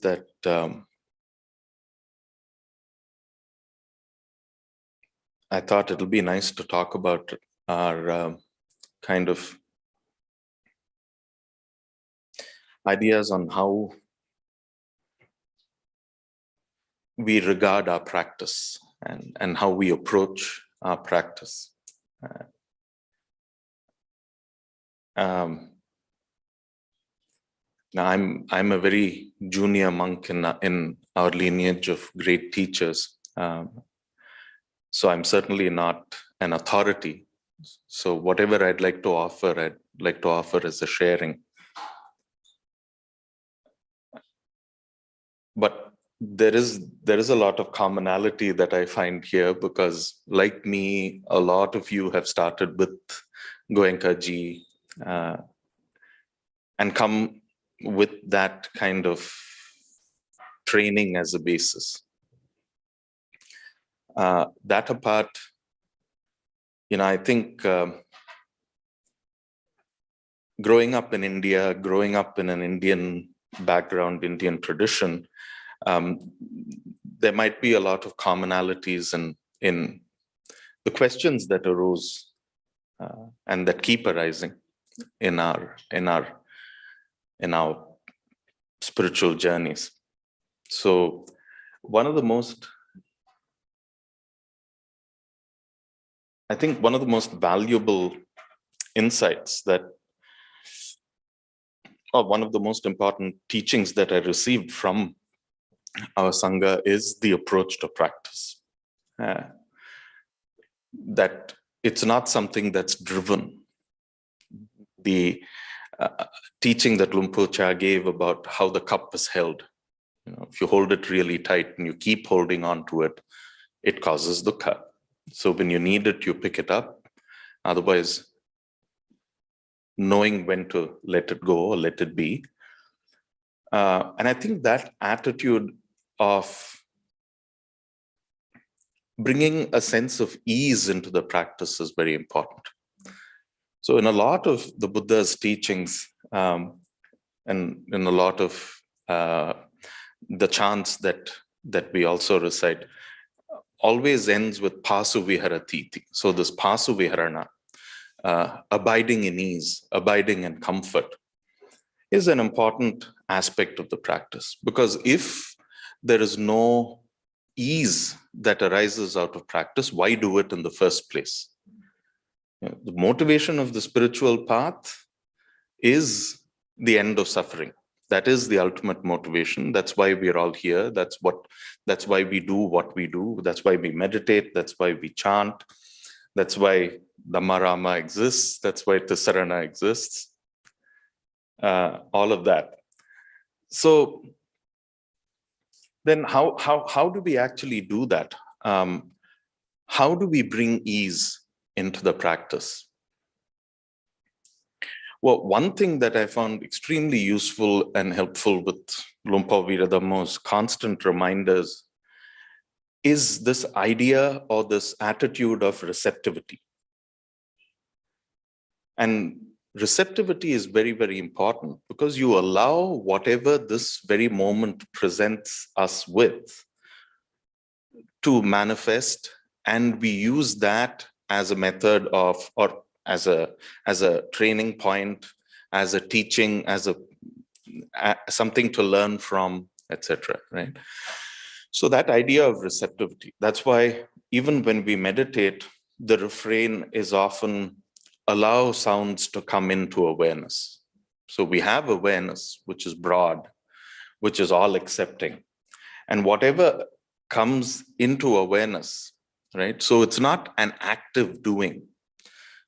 that I thought it'll be nice to talk about our kind of ideas on how we regard our practice and how we approach our practice. Now I'm a very junior monk in our lineage of great teachers. So I'm certainly not an authority. So whatever I'd like to offer as a sharing. But there is a lot of commonality that I find here, because like me, a lot of you have started with Goenka ji and come with that kind of training as a basis. That apart, I think growing up in India, growing up in an Indian background, Indian tradition, there might be a lot of commonalities in the questions that arose and that keep arising in our spiritual journeys. So one of the most valuable insights one of the most important teachings that I received from our Sangha is the approach to practice. That it's not something that's driven. The teaching that Lumpo gave about how the cup is held. If you hold it really tight and you keep holding on to it, it causes dukkha. So when you need it, you pick it up. Otherwise, knowing when to let it go or let it be. And I think that attitude of bringing a sense of ease into the practice is very important. So in a lot of the Buddha's teachings, and in a lot of the chants that we also recite, always ends with pasu viharatiti. So this pasu viharana, abiding in ease, abiding in comfort, is an important aspect of the practice. Because if there is no ease that arises out of practice, why do it in the first place? The motivation of the spiritual path is the end of suffering. That is the ultimate motivation. That's why we're all here. That's why we do what we do. That's why we meditate. That's why we chant. That's why Dhammarama exists. That's why Tisarana exists. All of that. So then how do we actually do that? How do we bring ease into the practice? Well, one thing that I found extremely useful and helpful with Lumpo Viradhammo's constant reminders is this idea or this attitude of receptivity. And receptivity is very, very important, because you allow whatever this very moment presents us with to manifest, and we use that as a method of, or as a training point, as a teaching, as something to learn from, etc. Right? So that idea of receptivity, that's why even when we meditate, the refrain is often allow sounds to come into awareness. So we have awareness, which is broad, which is all accepting. And whatever comes into awareness, right? So it's not an active doing.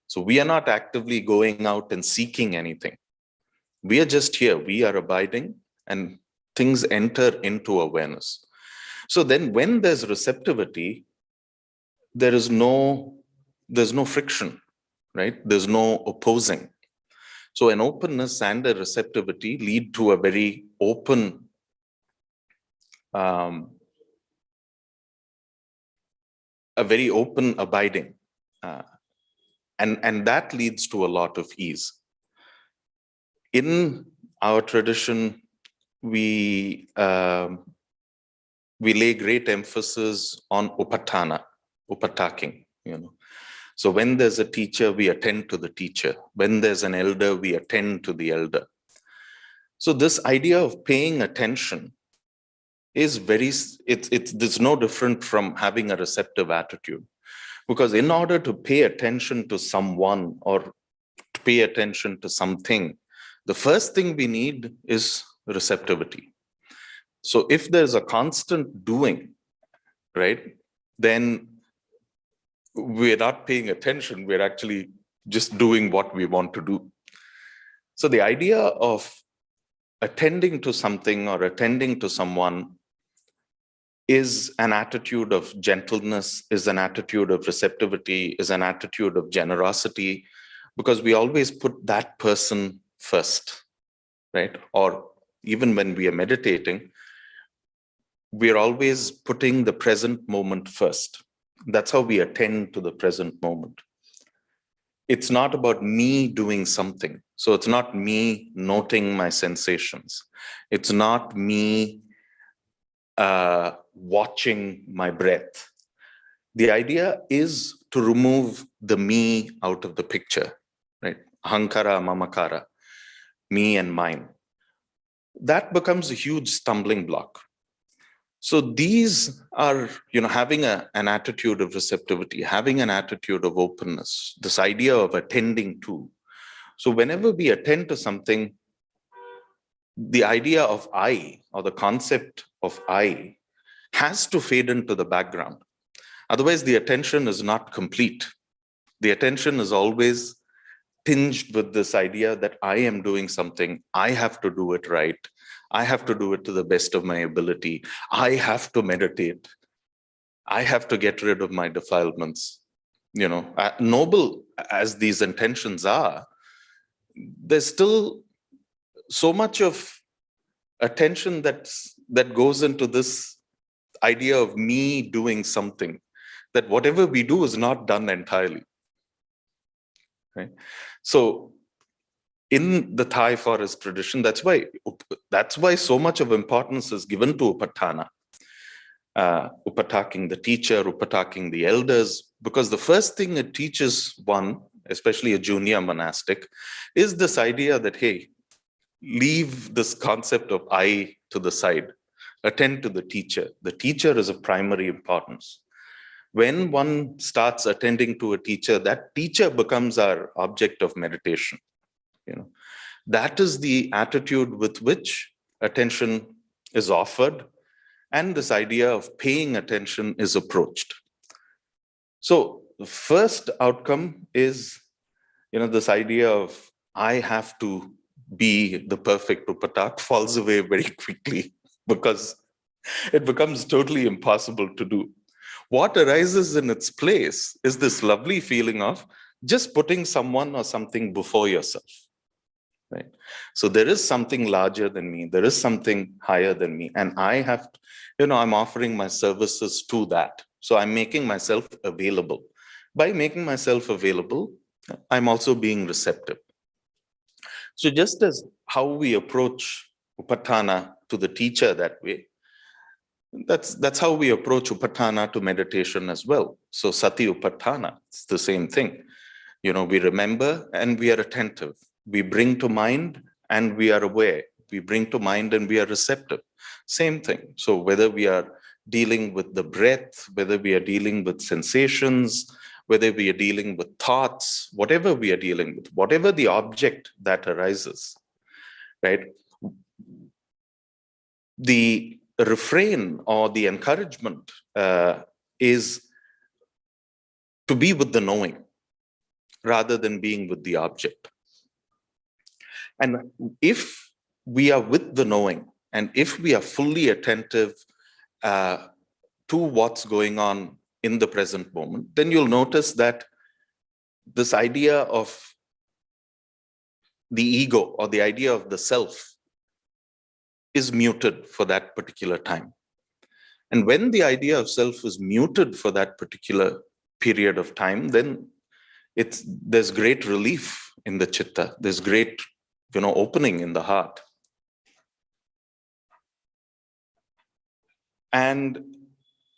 So we are not actively going out and seeking anything. We are just here. We are abiding, and things enter into awareness. So then when there's receptivity, there's no friction, right? There's no opposing. So an openness and a receptivity lead to a very open abiding. And that leads to a lot of ease. In our tradition, we we lay great emphasis on upataking, So when there's a teacher, we attend to the teacher. When there's an elder, we attend to the elder. So this idea of paying attention is it's no different from having a receptive attitude. Because in order to pay attention to someone or to pay attention to something, the first thing we need is receptivity. So if there's a constant doing, right, then we're not paying attention. We're actually just doing what we want to do. So the idea of attending to something or attending to someone is an attitude of gentleness, is an attitude of receptivity, is an attitude of generosity, because we always put that person first, right? Or even when we are meditating, we're always putting the present moment first. That's how we attend to the present moment. It's not about me doing something. So it's not me noting my sensations. It's not me watching my breath. The idea is to remove the me out of the picture, right? Ahankara, mamakara, me and mine. That becomes a huge stumbling block. So these are, having an attitude of receptivity, having an attitude of openness, this idea of attending to. So whenever we attend to something, the idea of I or the concept of I has to fade into the background. Otherwise, the attention is not complete. The attention is always tinged with this idea that I am doing something, I have to do it right, I have to do it to the best of my ability, I have to meditate, I have to get rid of my defilements. Noble as these intentions are, there's still so much of attention that goes into this idea of me doing something, that whatever we do is not done entirely. Right? So in the Thai forest tradition, that's why so much of importance is given to upatana, upataking the teacher, upataking the elders, because the first thing it teaches one, especially a junior monastic, is this idea that, hey, leave this concept of I to the side, attend to the teacher. The teacher is of primary importance. When one starts attending to a teacher, that teacher becomes our object of meditation. That is the attitude with which attention is offered, and this idea of paying attention is approached. So the first outcome is, this idea of I have to be the perfect upatak falls away very quickly, because it becomes totally impossible to do. What arises in its place is this lovely feeling of just putting someone or something before yourself. Right? So there is something larger than me. There is something higher than me. And I have, I'm offering my services to that. So I'm making myself available. By making myself available, I'm also being receptive. So just as how we approach upatana to the teacher that way, that's how we approach upatana to meditation as well. So sati upatana, it's the same thing. We remember and we are attentive. We bring to mind and we are aware. We bring to mind and we are receptive. Same thing. So whether we are dealing with the breath, whether we are dealing with sensations, whether we are dealing with thoughts, whatever we are dealing with, whatever the object that arises, right? The refrain or the encouragement is to be with the knowing rather than being with the object. And if we are with the knowing, and if we are fully attentive to what's going on in the present moment, then you'll notice that this idea of the ego or the idea of the self is muted for that particular time. And when the idea of self is muted for that particular period of time, then there's great relief in the chitta. There's great, opening in the heart. And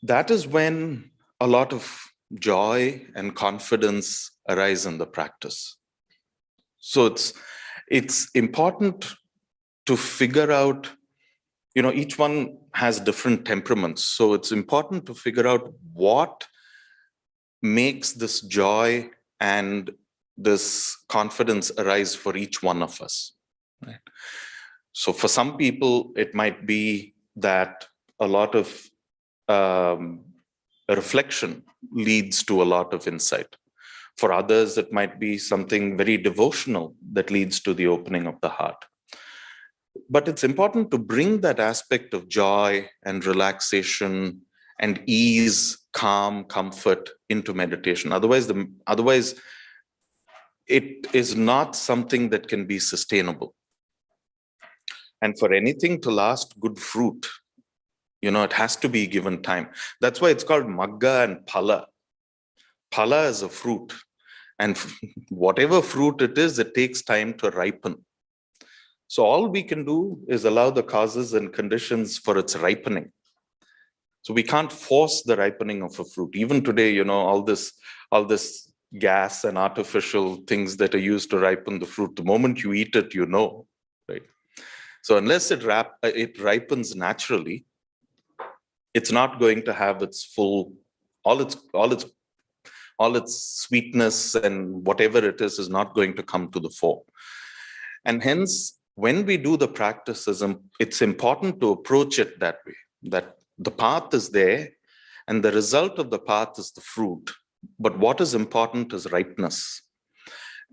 that is when a lot of joy and confidence arise in the practice. So it's important to figure out, each one has different temperaments. So it's important to figure out what makes this joy and this confidence arise for each one of us. Right? So for some people, it might be that a lot of reflection leads to a lot of insight. For others, it might be something very devotional that leads to the opening of the heart. But it's important to bring that aspect of joy and relaxation and ease, calm, comfort into meditation. Otherwise, it is not something that can be sustainable. And for anything to last good fruit, it has to be given time. That's why it's called magga and phala. Phala is a fruit. And whatever fruit it is, it takes time to ripen. So all we can do is allow the causes and conditions for its ripening. So we can't force the ripening of a fruit. Even today, all this gas and artificial things that are used to ripen the fruit, the moment you eat it, right? So unless it ripens naturally, it's not going to have its full, all its sweetness and whatever it is not going to come to the fore. And hence, when we do the practices, it's important to approach it that way, that the path is there and the result of the path is the fruit. But what is important is ripeness.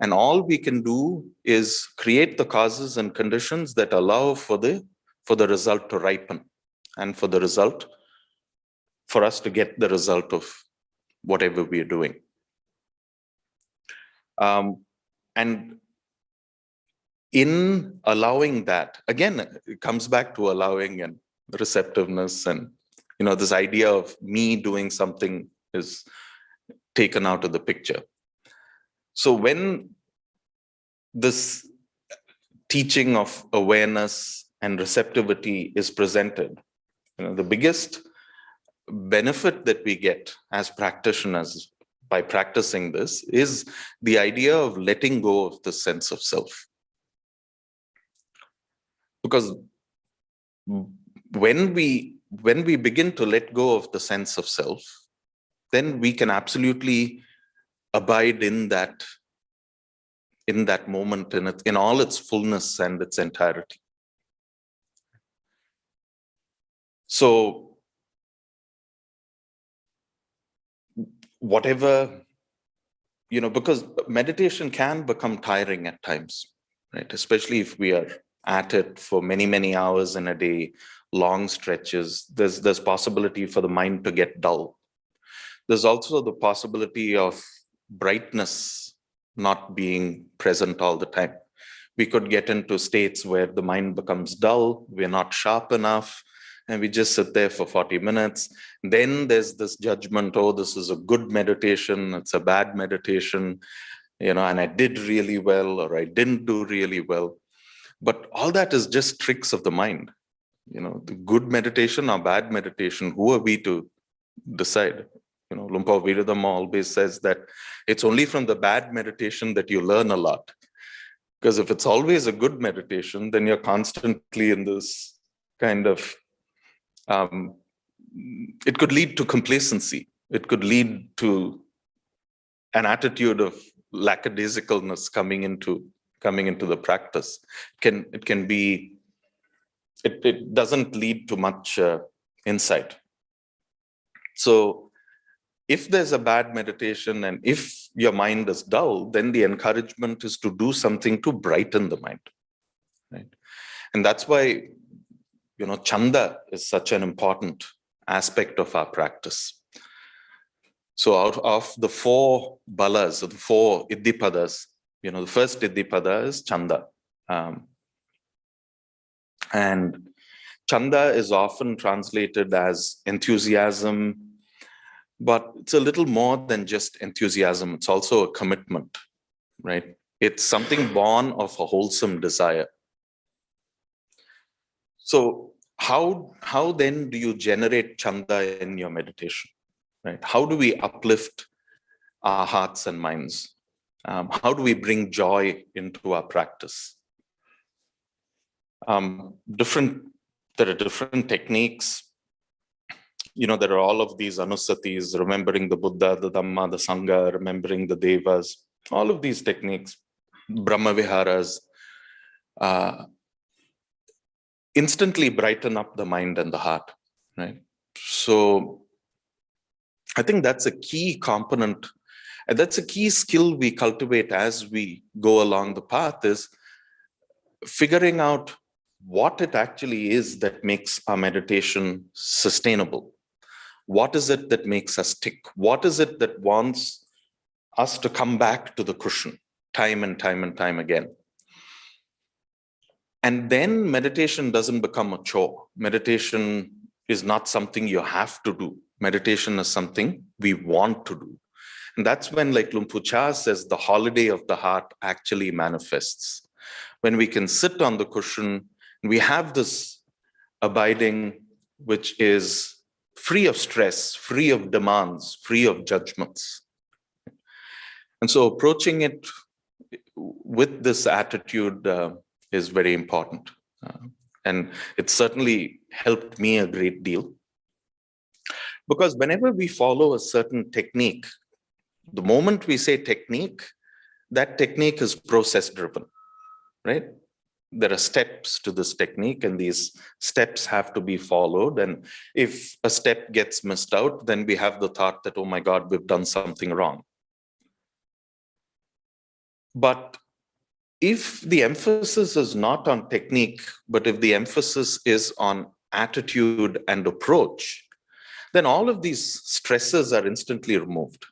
And all we can do is create the causes and conditions that allow for the result to ripen and for us to get the result of whatever we are doing. And in allowing that, again, it comes back to allowing and receptiveness, and this idea of me doing something is taken out of the picture. So when this teaching of awareness and receptivity is presented, the biggest benefit that we get as practitioners by practicing this is the idea of letting go of the sense of self. Because when we begin to let go of the sense of self, then we can absolutely abide in that moment in all its fullness and its entirety. So whatever, because meditation can become tiring at times, right? Especially if we are at it for many, many hours in a day, long stretches, there's possibility for the mind to get dull. There's also the possibility of brightness not being present all the time. We could get into states where the mind becomes dull, we're not sharp enough, and we just sit there for 40 minutes. Then there's this judgment, oh, this is a good meditation, it's a bad meditation, and I did really well, or I didn't do really well. But all that is just tricks of the mind. The good meditation or bad meditation, who are we to decide? Lumpa Viridhamma always says that it's only from the bad meditation that you learn a lot. Because if it's always a good meditation, then you're constantly in this kind of, it could lead to complacency. It could lead to an attitude of lackadaisicalness coming into the practice. It doesn't lead to much insight. So if there's a bad meditation and if your mind is dull, then the encouragement is to do something to brighten the mind, right? And that's why, chanda is such an important aspect of our practice. So out of the 4 balas, or the 4 iddipadas, the first iddipada is chanda. And chanda is often translated as enthusiasm, but it's a little more than just enthusiasm. It's also a commitment, right? It's something born of a wholesome desire. So how then do you generate chanda in your meditation, right? How do we uplift our hearts and minds? How do we bring joy into our practice? There are different techniques. There are all of these anusatis, remembering the Buddha, the Dhamma, the Sangha, remembering the Devas, all of these techniques, Brahma Viharas, instantly brighten up the mind and the heart, right? So I think that's a key component, and that's a key skill we cultivate as we go along the path, is figuring out what it actually is that makes our meditation sustainable. What is it that makes us tick? What is it that wants us to come back to the cushion time and time and time again? And then meditation doesn't become a chore. Meditation is not something you have to do. Meditation is something we want to do. And that's when, like Lumpu Cha says, the holiday of the heart actually manifests. When we can sit on the cushion, we have this abiding, which is free of stress, free of demands, free of judgments. And so approaching it with this attitude is very important. And it certainly helped me a great deal. Because whenever we follow a certain technique, the moment we say technique, that technique is process driven, right? There are steps to this technique, and these steps have to be followed. And if a step gets missed out, then we have the thought that, oh my God, we've done something wrong. But if the emphasis is not on technique, but if the emphasis is on attitude and approach, then all of these stresses are instantly removed,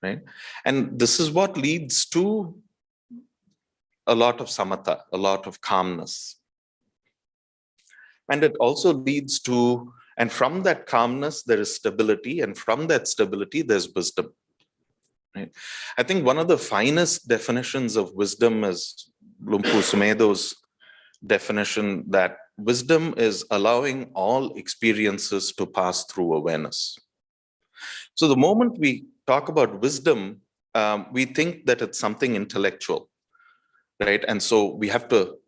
right? And this is what leads to a lot of samatha, a lot of calmness. And it also leads to, and from that calmness, there is stability. And from that stability, there's wisdom. Right? I think one of the finest definitions of wisdom is Lumpu Sumedo's definition that wisdom is allowing all experiences to pass through awareness. So the moment we talk about wisdom, we think that it's something intellectual, right? And so we have to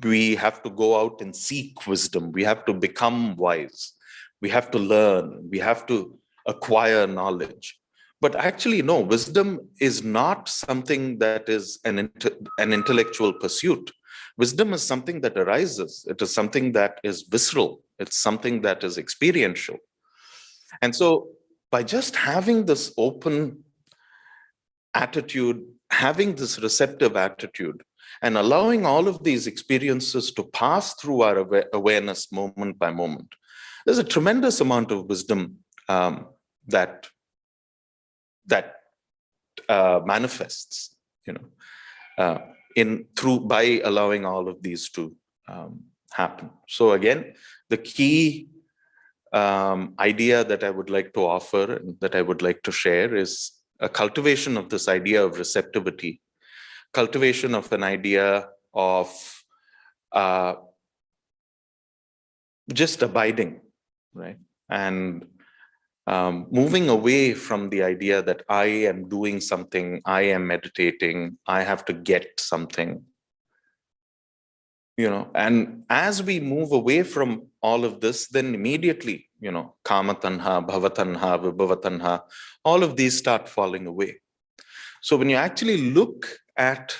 go out and seek wisdom. We have to become wise. We have to learn. We have to acquire knowledge. But actually, no, wisdom is not something that is an intellectual pursuit. Wisdom is something that arises. It is something that is visceral. It's something that is experiential. And so by just having this open attitude, having this receptive attitude, and allowing all of these experiences to pass through our awareness moment by moment, there's a tremendous amount of wisdom that manifests, by allowing all of these to happen. So again, the key idea that I would like to offer and that I would like to share is a cultivation of this idea of receptivity, cultivation of an idea of just abiding, right? And moving away from the idea that I am doing something, I am meditating, I have to get something. And as we move away from all of this, then immediately, kamatanha, bhavatanha, vibhavatanha, all of these start falling away. So when you actually look at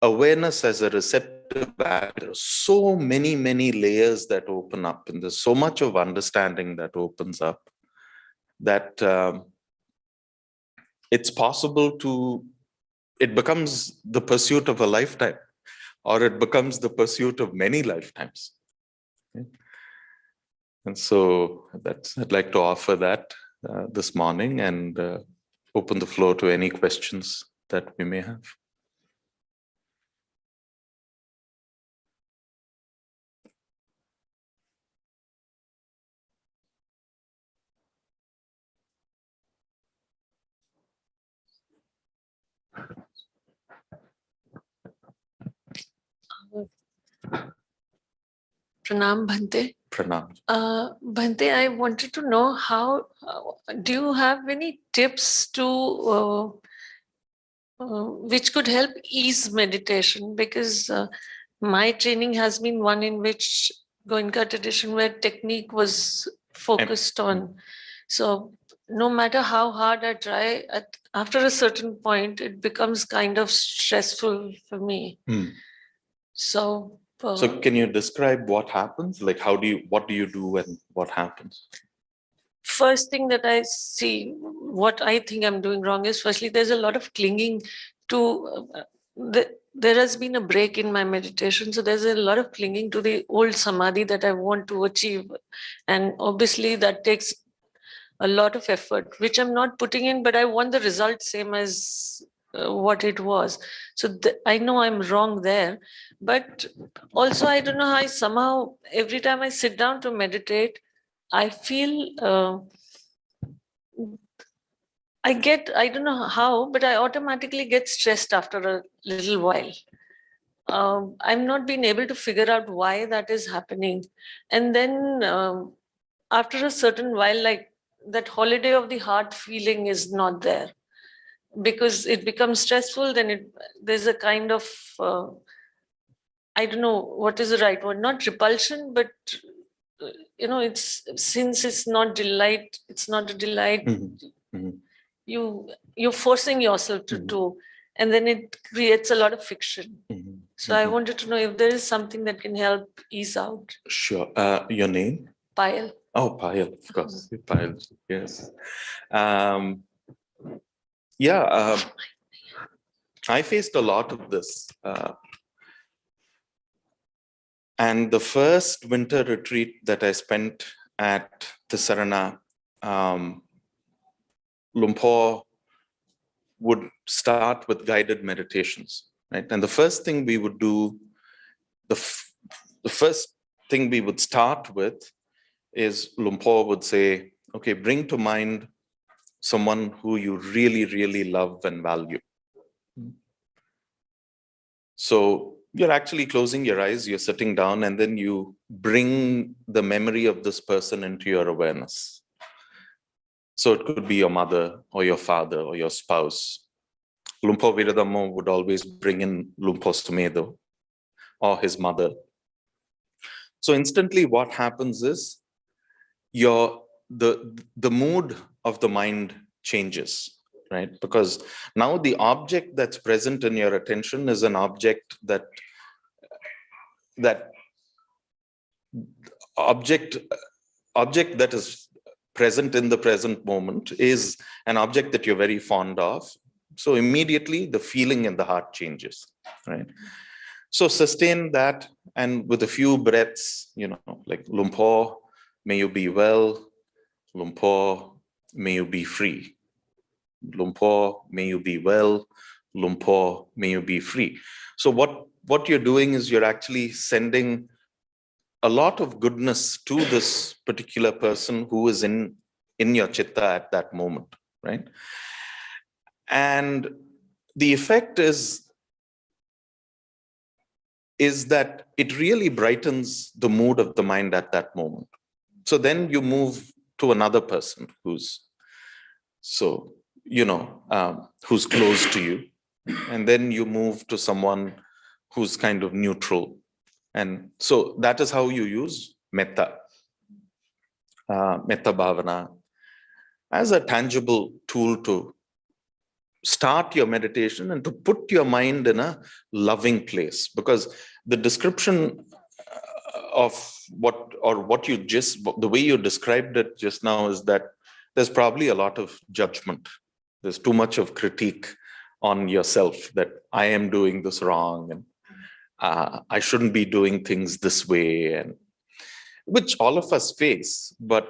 awareness as a receptive act, so many, many layers that open up, and there's so much of understanding that opens up, that it's possible it becomes the pursuit of a lifetime, or it becomes the pursuit of many lifetimes. Okay? And so I'd like to offer that this morning, and open the floor to any questions that we may have. Pranam Bhante. Pranam. Bhante, I wanted to know how, do you have any tips to which could help ease meditation? Because my training has been one in which Goenka tradition where technique was focused on. So no matter how hard I try, after a certain point, it becomes kind of stressful for me. So can you describe what happens? Like, what do you do and what happens? First thing that I see, what I think I'm doing wrong is, firstly, there's a lot of clinging to, there has been a break in my meditation. So there's a lot of clinging to the old samadhi that I want to achieve. And obviously that takes a lot of effort, which I'm not putting in, but I want the result same as what it was. So I know I'm wrong there, but also I don't know how I somehow, every time I sit down to meditate, I feel I don't know how, but I automatically get stressed after a little while. I'm not being able to figure out why that is happening. And then after a certain while, like that holiday of the heart feeling is not there, because it becomes stressful. Then there's a kind of, I don't know what is the right word, not repulsion, but it's, since it's not delight, it's not a delight. You're forcing yourself to do, and then it creates a lot of friction. So I wanted to know if there is something that can help ease out. Sure. Your name? Payal. Oh, Payal, of course. Payal, yes. I faced a lot of this. And the first winter retreat that I spent at Tisarana, Lumpur would start with guided meditations, right? And the first thing we would do, the first thing we would start with is Lumpur would say, okay, bring to mind someone who you really, really love and value. So you're actually closing your eyes, you're sitting down, and then you bring the memory of this person into your awareness. So it could be your mother or your father or your spouse. Lumpur Viradammo would always bring in Lumpur Sumedo or his mother. So instantly what happens is the mood of the mind changes, right? Because now the object that's present in your attention is an object that is present in the present moment is an object that you're very fond of. So immediately the feeling in the heart changes, right? So sustain that, and with a few breaths, like Lumpur, may you be well. Lumpur, may you be free. Lumpur, may you be well. Lumpur, may you be free. So what you're doing is you're actually sending a lot of goodness to this particular person who is in your chitta at that moment, right? And the effect is that it really brightens the mood of the mind at that moment. So then you move to another person who's close to you, and then you move to someone who's kind of neutral. And so that is how you use metta bhavana as a tangible tool to start your meditation and to put your mind in a loving place. Because the description of the way you described it just now is that there's probably a lot of judgment. There's too much of critique on yourself that I am doing this wrong, and I shouldn't be doing things this way, and which all of us face, but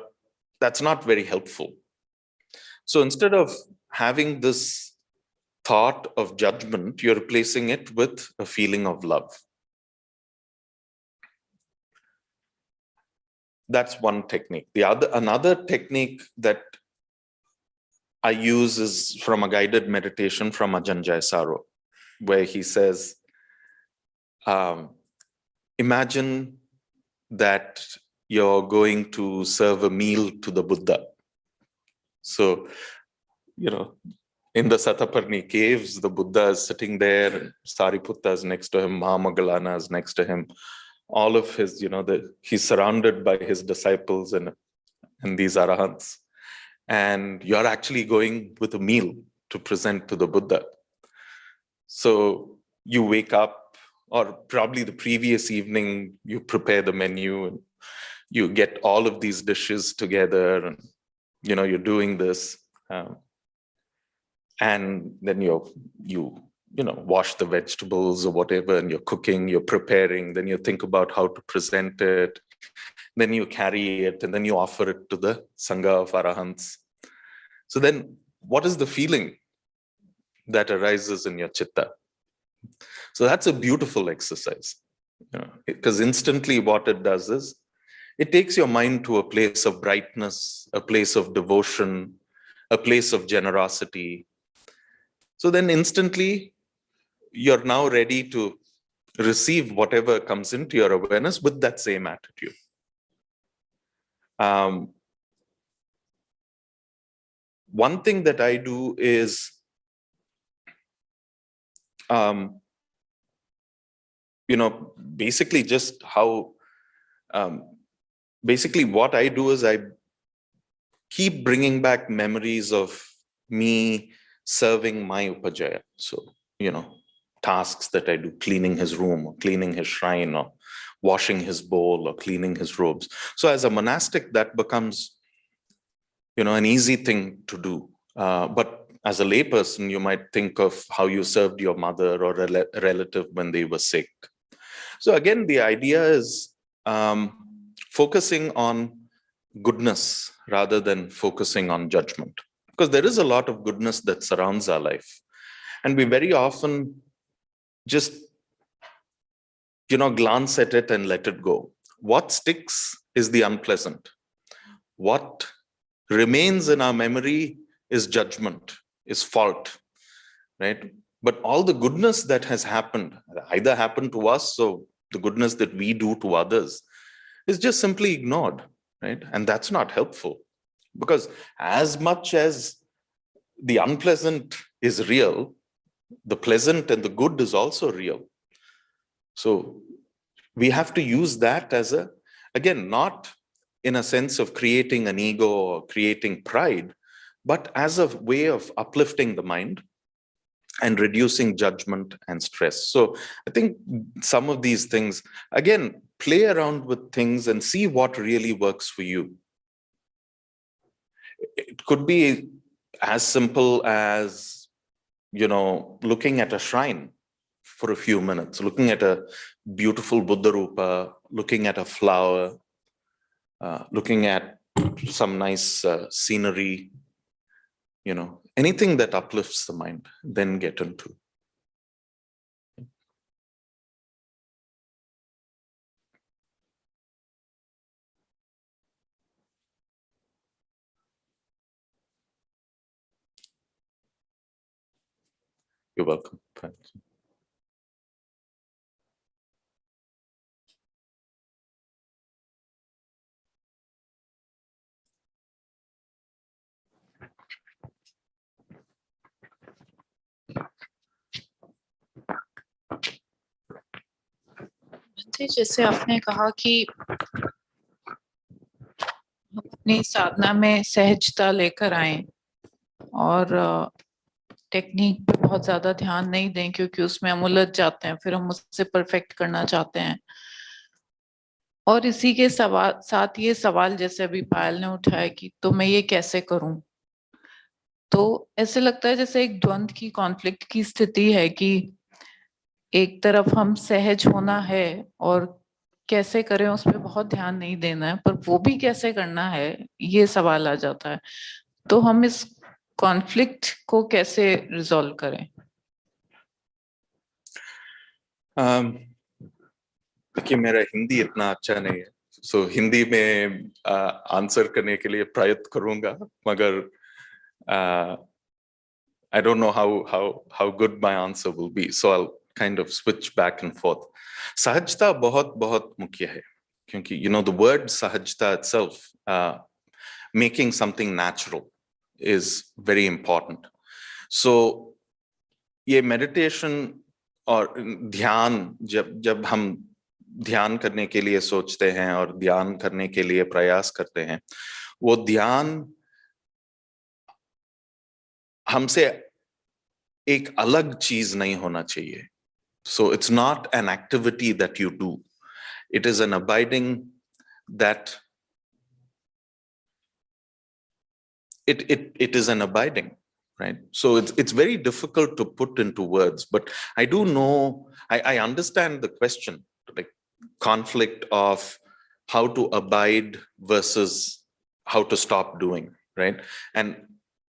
that's not very helpful. So instead of having this thought of judgment, you're replacing it with a feeling of love. That's one technique. Another technique that I use is from a guided meditation from Ajahn Jayasaro, where he says, imagine that you're going to serve a meal to the Buddha. So, in the Sataparni caves, the Buddha is sitting there, Sariputta is next to him, Mahamoggallana is next to him. All of his, he's surrounded by his disciples and these arahants. And you're actually going with a meal to present to the Buddha. So you wake up, or probably the previous evening, you prepare the menu and you get all of these dishes together, and you're doing this. And then you wash the vegetables or whatever, and you're cooking, you're preparing, then you think about how to present it, then you carry it, and then you offer it to the Sangha of Arahants. So then what is the feeling that arises in your chitta? So that's a beautiful exercise, because instantly what it does is it takes your mind to a place of brightness, a place of devotion, a place of generosity. So then instantly you're now ready to receive whatever comes into your awareness with that same attitude. One thing that I do is, basically just how, basically what I do is I keep bringing back memories of me serving my upajaya. So, tasks that I do, cleaning his room or cleaning his shrine or washing his bowl or cleaning his robes. So as a monastic, that becomes, an easy thing to do. But as a layperson, you might think of how you served your mother or a relative when they were sick. So again, the idea is focusing on goodness rather than focusing on judgment, because there is a lot of goodness that surrounds our life. And we very often just, glance at it and let it go. What sticks is the unpleasant. What remains in our memory is judgment, is fault, right? But all the goodness that has happened, either happened to us, so the goodness that we do to others, is just simply ignored, right? And that's not helpful, because as much as the unpleasant is real, the pleasant and the good is also real. So we have to use that as again, not in a sense of creating an ego or creating pride, but as a way of uplifting the mind and reducing judgment and stress. So I think some of these things, again, play around with things and see what really works for you. It could be as simple as, looking at a shrine for a few minutes, looking at a beautiful Buddha Rupa, looking at a flower, looking at some nice scenery, anything that uplifts the mind, then get into. You're welcome. Thanks. जैसे आपने कहा कि अपनी साधना में सहजता लेकर आए और टेक्निक पे बहुत ज्यादा ध्यान नहीं दें, क्योंकि उसमें हम उलझ जाते हैं, फिर हम उससे परफेक्ट करना चाहते हैं। और इसी के साथ ये सवाल जैसे अभी पायल ने उठाया कि तो मैं ये कैसे करूं, तो ऐसे लगता है जैसे एक द्वंद की, कॉन्फ्लिक्ट की स्थिति है कि एक तरफ हम सहज होना है और कैसे करें उस पर बहुत ध्यान नहीं देना है, पर वो भी कैसे करना है ये सवाल आ जाता है। तो हम इस कॉन्फ्लिक्ट को कैसे रिजॉल्व करें? देखिए, मेरा हिंदी इतना अच्छा नहीं है, सो हिंदी में आंसर करने के लिए प्रयत्न करूंगा, मगर I don't know how good my answer will be, so I'll kind of switch back and forth. सहजता बहुत बहुत मुख्य है, क्योंकि the word sahajta itself, making something natural, is very important. So ये meditation और ध्यान, जब हम ध्यान करने के लिए सोचते हैं और ध्यान करने के लिए प्रयास करते हैं, वो ध्यान हमसे एक अलग चीज नहीं होना चाहिए. So it's not an activity that you do. It is an abiding that it is an abiding, right? So it's very difficult to put into words, but I do know, I understand the question, like conflict of how to abide versus how to stop doing, right? And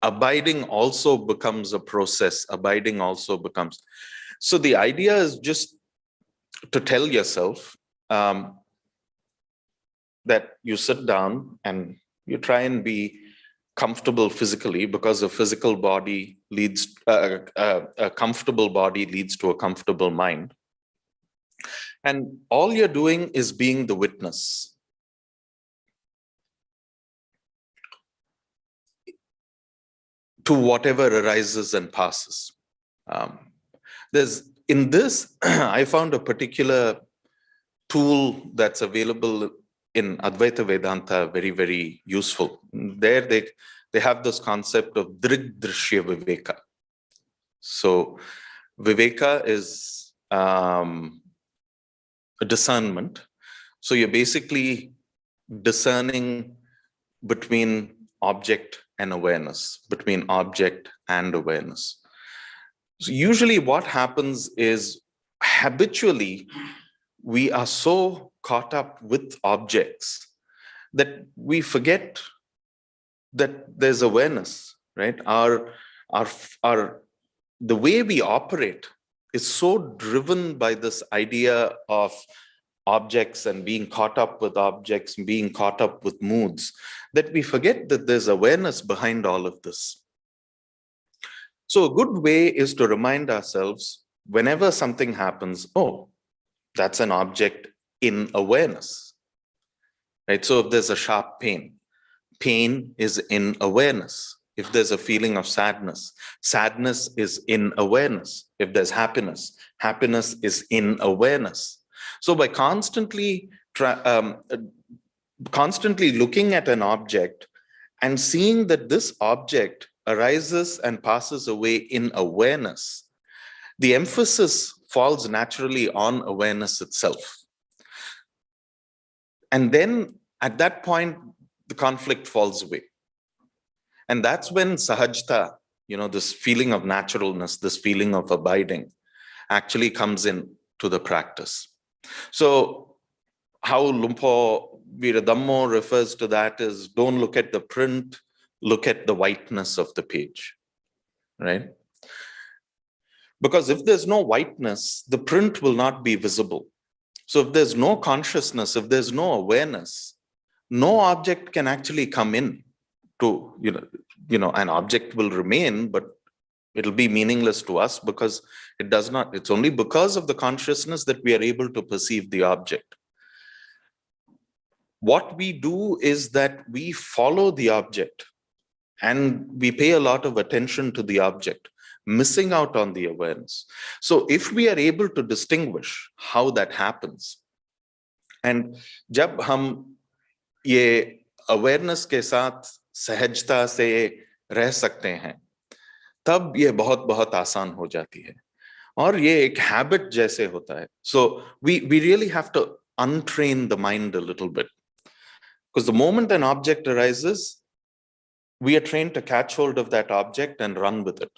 abiding also becomes a process. Abiding also becomes. So the idea is just to tell yourself that you sit down and you try and be comfortable physically, because a physical body leads, a comfortable body leads to a comfortable mind. And all you're doing is being the witness. To whatever arises and passes. There's in this, I found a particular tool that's available in Advaita Vedanta very, very useful. There they have this concept of Drig Drishya Viveka. So Viveka is a discernment. So you're basically discerning between object and awareness, between object and awareness. So usually what happens is habitually we are so caught up with objects that we forget that there's awareness, right? The way we operate is so driven by this idea of objects and being caught up with objects and being caught up with moods that we forget that there's awareness behind all of this. So a good way is to remind ourselves whenever something happens, oh, that's an object in awareness, right? So if there's a sharp pain, pain is in awareness. If there's a feeling of sadness, sadness is in awareness. If there's happiness, happiness is in awareness. So by constantly looking at an object and seeing that this object arises and passes away in awareness, the emphasis falls naturally on awareness itself. And then at that point, the conflict falls away. And that's when sahajta, this feeling of naturalness, this feeling of abiding, actually comes in to the practice. So how Lumpo Viradammo refers to that is, don't look at the print, look at the whiteness of the page, right? Because if there's no whiteness, the print will not be visible. So if there's no consciousness, if there's no awareness, no object can actually come in to, an object will remain, but it'll be meaningless to us because it does not. It's only because of the consciousness that we are able to perceive the object. What we do is that we follow the object and we pay a lot of attention to the object, missing out on the awareness. So if we are able to distinguish how that happens, and jab hum ye awareness ke saath सहजता से रह सकते हैं, तब ये बहुत आसान हो जाती है और ये एक habit जैसे होता है. So we really have to untrain the mind a little bit, because the moment an object arises, we are trained to catch hold of that object and run with it.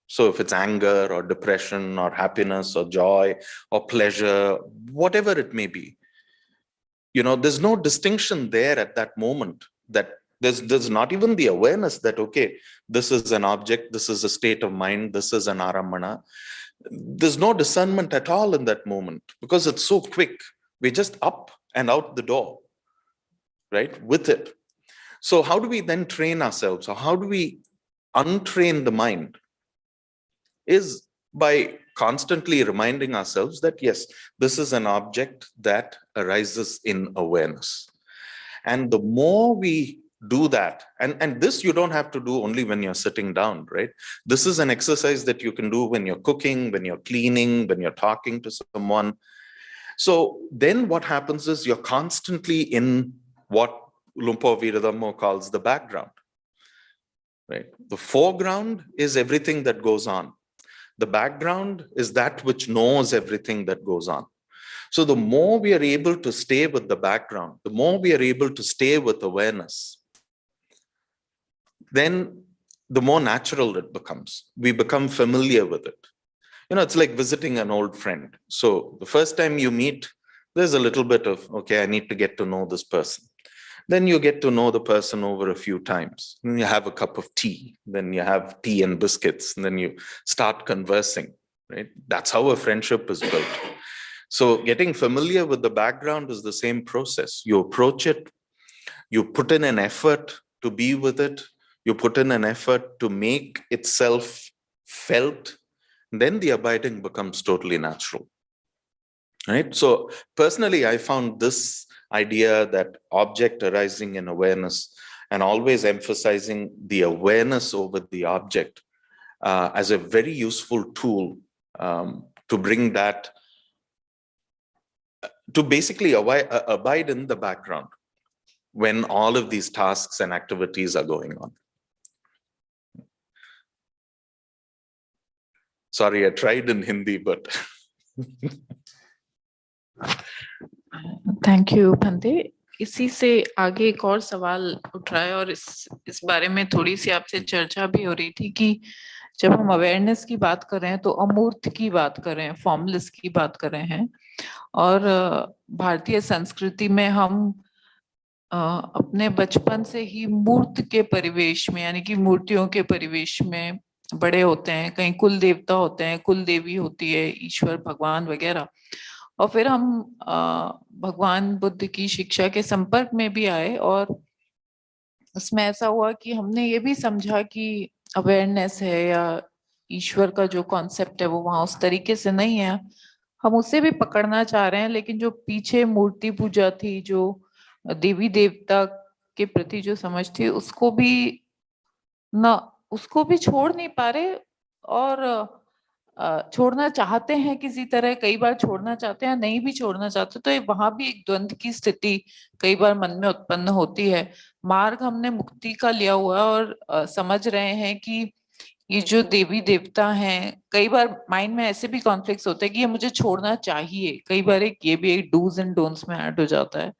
So if it's anger or depression or happiness or joy or pleasure, whatever it may be, there's no distinction there at that moment. That there's not even the awareness that, okay, this is an object, this is a state of mind, this is an aramana. There's no discernment at all in that moment because it's so quick. We're just up and out the door, right, with it. So how do we then train ourselves, or how do we untrain the mind? Is by constantly reminding ourselves that, yes, this is an object that arises in awareness. And the more we do that, and this you don't have to do only when you're sitting down, right? This is an exercise that you can do when you're cooking, when you're cleaning, when you're talking to someone. So then what happens is you're constantly in what Lumpo Viradhammo calls the background, right? The foreground is everything that goes on. The background is that which knows everything that goes on. So the more we are able to stay with the background, the more we are able to stay with awareness, then the more natural it becomes. We become familiar with it. You know, it's like visiting an old friend. So the first time you meet, there's a little bit of, okay, I need to get to know this person. Then you get to know the person over a few times. Then you have a cup of tea. Then you have tea and biscuits. And then you start conversing, right? That's how a friendship is built. So getting familiar with the background is the same process. You approach it, you put in an effort to be with it, you put in an effort to make itself felt, then the abiding becomes totally natural, right? So personally, I found this idea that object arising in awareness and always emphasizing the awareness over the object as a very useful tool to bring that, to basically abide in the background when all of these tasks and activities are going on. Sorry, I tried in Hindi, but thank you Bhante. इसी से आगे एक और सवाल उठ रहा है और इस बारे में थोड़ी सी आपसे चर्चा भी हो रही थी कि जब हम अवेयरनेस की बात कर रहे हैं तो अमूर्त की बात कर रहे हैं, फॉर्मलेस की बात कर रहे हैं। और भारतीय संस्कृति में हम अपने बचपन से ही मूर्त के परिवेश में, यानी कि मूर्तियों के परिवेश में बड़े होते हैं। कहीं कुल देवता होते हैं, कुल देवी होती है, ईश्वर भगवान वगैरह। और फिर हम भगवान बुद्ध की शिक्षा के संपर्क में भी आए और उसमें ऐसा हुआ कि हमने ये भी समझा कि अवेयरनेस है या ईश्वर का जो कॉन्सेप्ट है वो वहां उस तरीके से नहीं है, हम उसे भी पकड़ना चाह रहे हैं। लेकिन जो पीछे मूर्ति पूजा थी, जो देवी देवता के प्रति जो समझ थी, उसको भी छोड़ नहीं पा रहे और छोड़ना चाहते हैं किसी तरह, कई बार छोड़ना चाहते हैं, नहीं भी छोड़ना चाहते। तो वहां भी एक द्वंद की स्थिति कई बार मन में उत्पन्न होती है। मार्ग हमने मुक्ति का लिया हुआ है और समझ रहे हैं कि ये जो देवी देवता हैं, कई बार माइंड में ऐसे भी कॉन्फ्लिक्ट्स होते हैं कि ये मुझे छोड़ना चाहिए। कई बार ये भी एक डूज एंड डोंट्स में ऐड हो जाता है।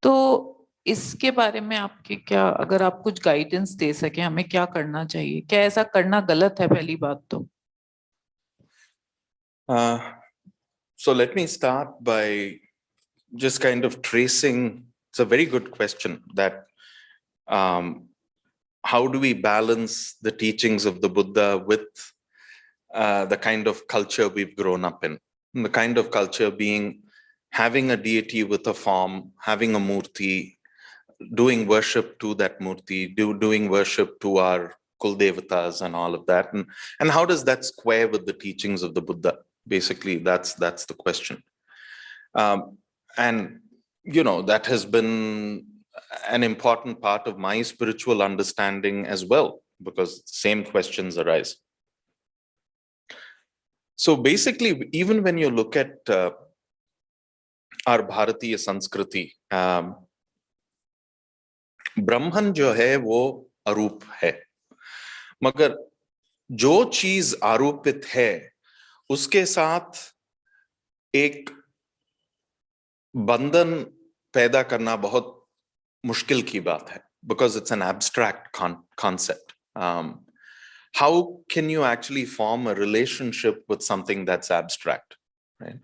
तो इसके बारे में आपके क्या, अगर आप कुछ गाइडेंस दे सके, हमें क्या करना चाहिए? क्या ऐसा करना गलत है? पहली बात तो so let me start by just kind of tracing. It's a very good question that how do we balance the teachings of the Buddha with the kind of culture we've grown up in? And the kind of culture being having a deity with a form, having a murti, doing worship to that murti, doing worship to our Kuldevatas and all of that. And how does that square with the teachings of the Buddha? Basically, that's the question. And, you know, that has been an important part of my spiritual understanding as well, because same questions arise. So basically, even when you look at our Bharatiya Sanskriti, ब्रह्मन जो है वो अरूप है, मगर जो चीज आरोपित है उसके साथ एक बंधन पैदा करना बहुत मुश्किल की बात है, because it's an abstract concept. How can you actually form a relationship with something that's abstract, right?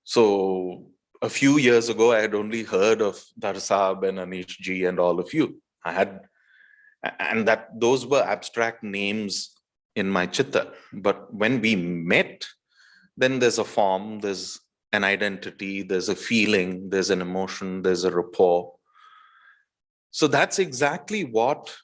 So a few years ago, I had only heard of Darsab and Anish ji and all of you. And that those were abstract names in my chitta. But when we met, then there's a form, there's an identity, there's a feeling, there's an emotion, there's a rapport. So that's exactly what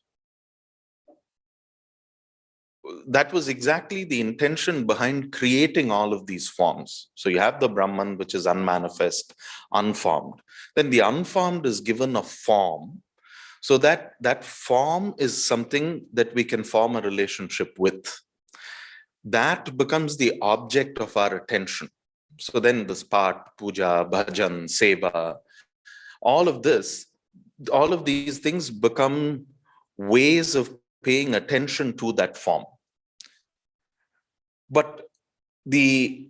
that was exactly the intention behind creating all of these forms. So you have the Brahman, which is unmanifest, unformed. Then the unformed is given a form, so that that form is something that we can form a relationship with. That becomes the object of our attention. So then this part, puja, bhajan, seva, all of this, all of these things become ways of paying attention to that form. But the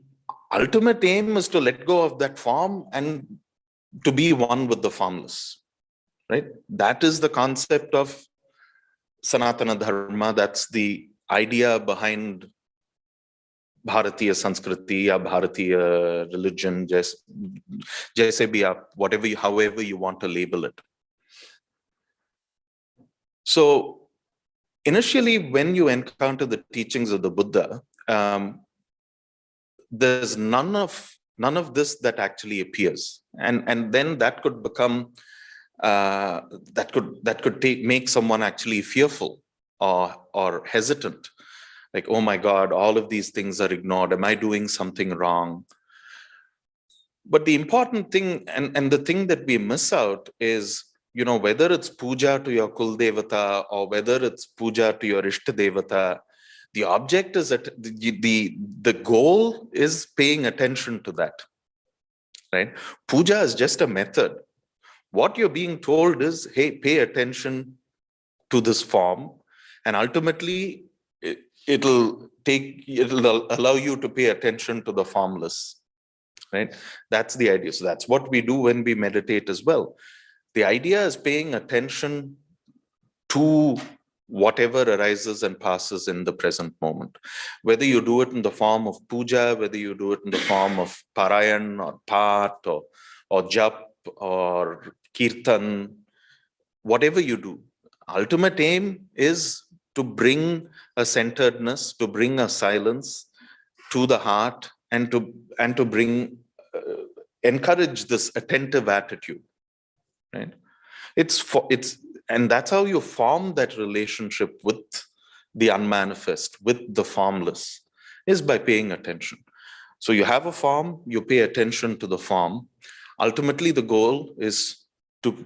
ultimate aim is to let go of that form and to be one with the formless, right? That is the concept of Sanatana Dharma. That's the idea behind Bharatiya Sanskriti or Bharatiya religion, just jaise bhi aap, whatever you, however you want to label it. So initially, when you encounter the teachings of the Buddha, there's none of this that actually appears, and then that could become that could make someone actually fearful or hesitant, like, oh my God, all of these things are ignored. Am I doing something wrong? But the important thing, and the thing that we miss out is, whether it's puja to your Kul Devata or whether it's puja to your Ishta Devata, the object is that the goal is paying attention to that, right? Puja is just a method. What you're being told is, hey, pay attention to this form, and ultimately it'll allow you to pay attention to the formless, right? That's the idea. So that's what we do when we meditate as well. The idea is paying attention to whatever arises and passes in the present moment. Whether you do it in the form of puja, whether you do it in the form of parayan or path or jap or kirtan, whatever you do, ultimate aim is to bring a centeredness, to bring a silence to the heart, and to bring encourage this attentive attitude, right? And that's how you form that relationship with the unmanifest, with the formless, is by paying attention. So you have a form, you pay attention to the form. Ultimately, the goal is to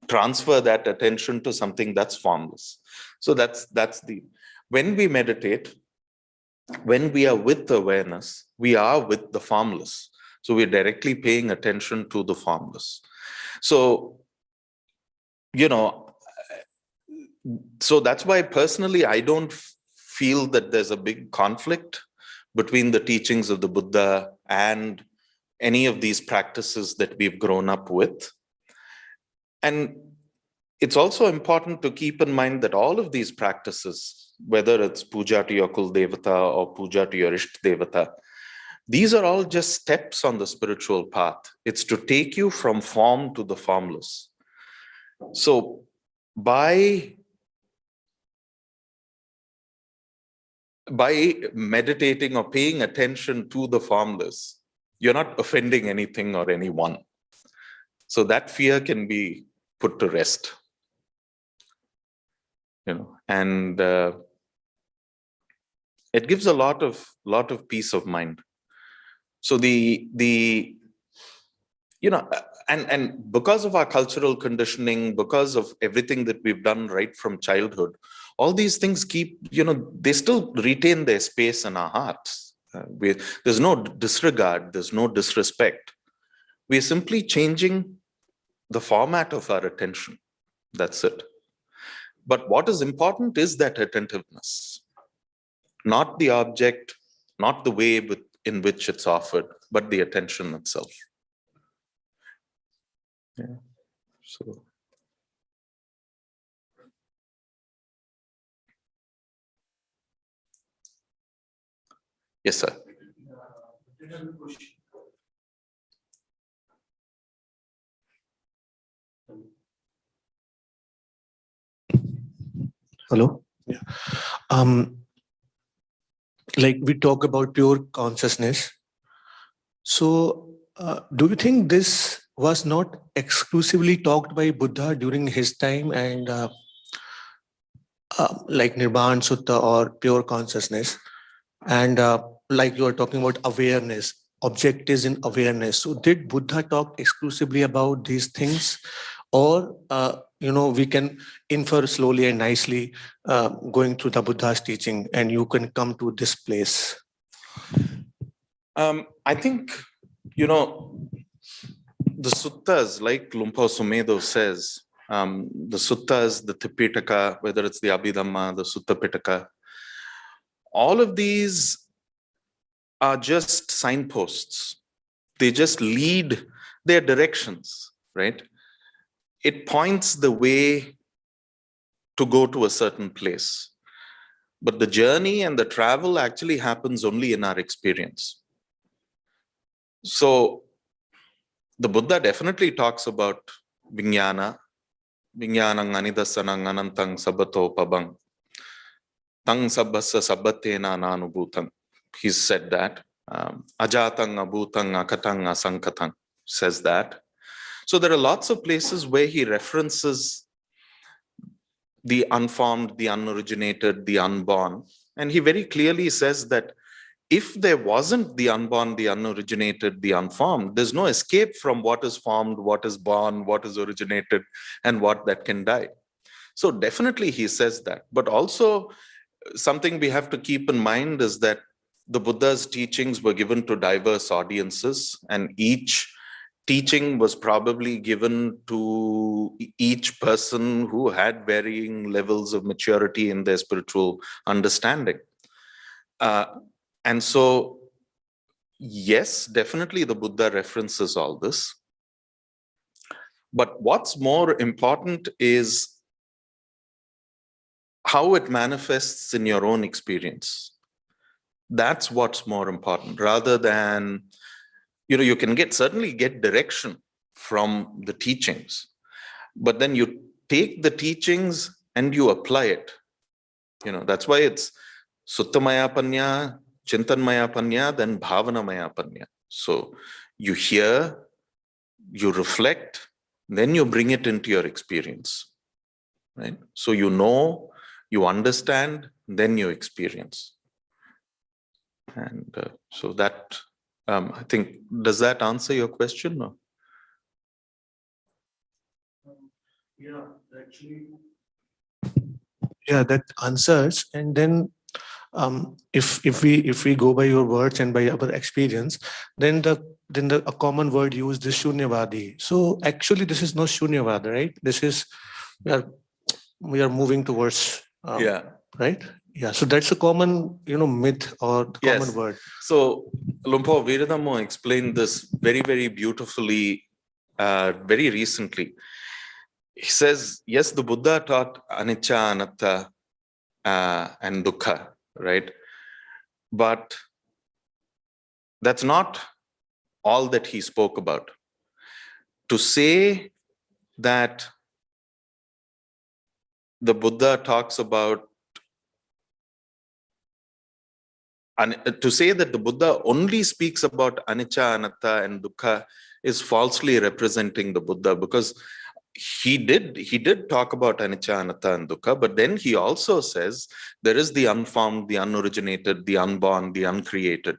transfer that attention to something that's formless. So that's when we meditate, when we are with awareness, we are with the formless. So we're directly paying attention to the formless. So, so that's why personally, I don't feel that there's a big conflict between the teachings of the Buddha and any of these practices that we've grown up with. And it's also important to keep in mind that all of these practices, whether it's puja to your Kul Devata or puja to your Ishta Devata, these are all just steps on the spiritual path. It's to take you from form to the formless. So by meditating or paying attention to the formless, you're not offending anything or anyone. So that fear can be put to rest. And it gives a lot of peace of mind. So and because of our cultural conditioning, because of everything that we've done right from childhood, all these things keep, they still retain their space in our hearts. There's no disregard, there's no disrespect. We're simply changing the format of our attention. That's it. But what is important is that attentiveness, not the object, not the way in which it's offered, but the attention itself. Yeah. So. Yes, sir. Hello. Yeah. Like we talk about pure consciousness. So, do you think this was not exclusively talked by Buddha during his time, and like Nirvana Sutta or pure consciousness. And like you are talking about awareness, object is in awareness. So did Buddha talk exclusively about these things? Or, we can infer slowly and nicely going through the Buddha's teaching and you can come to this place. I think, the suttas, like Lumpur Sumedho says, the suttas, the Tipitaka, whether it's the Abhidhamma, the Sutta Pitaka, all of these are just signposts. They just lead their directions, right? It points the way to go to a certain place. But the journey and the travel actually happens only in our experience. So the Buddha definitely talks about vijnana, vijnanang anidasanang anantang sabbato pabang, tang sabbasa sabbatena nanubhutang. He's said that. Ajatang abhutang akatang asankatang says that. So there are lots of places where he references the unformed, the unoriginated, the unborn. And he very clearly says that if there wasn't the unborn, the unoriginated, the unformed, there's no escape from what is formed, what is born, what is originated, and what that can die. So definitely he says that. But also something we have to keep in mind is that the Buddha's teachings were given to diverse audiences, and each teaching was probably given to each person who had varying levels of maturity in their spiritual understanding. And so, yes, definitely the Buddha references all this. But what's more important is how it manifests in your own experience. That's what's more important, rather than, you can certainly get direction from the teachings, but then you take the teachings and you apply it. That's why it's Suttamaya Panya, Chintanmaya Panya, then Bhavanamaya Panya. So you hear, you reflect, then you bring it into your experience, right? So you understand, then you experience. And so that, I think, does that answer your question? No? Yeah, actually. Yeah, that answers. And then if we go by your words and by our experience, then a common word used is shunyavadi. So actually this is not shunyavada, right? This is we are moving towards right? Yeah. So that's a common myth or common word. So Lumpur Veeradhammo explained this very, very beautifully very recently. He says, yes, the Buddha taught anicca, anatta, and dukkha, right? But that's not all that he spoke about. To say that the Buddha talks about, to say that the Buddha only speaks about anicca, anatta, and dukkha is falsely representing the Buddha, because he did talk about anicca, anatta, and dukkha, but then he also says there is the unformed, the unoriginated, the unborn, the uncreated.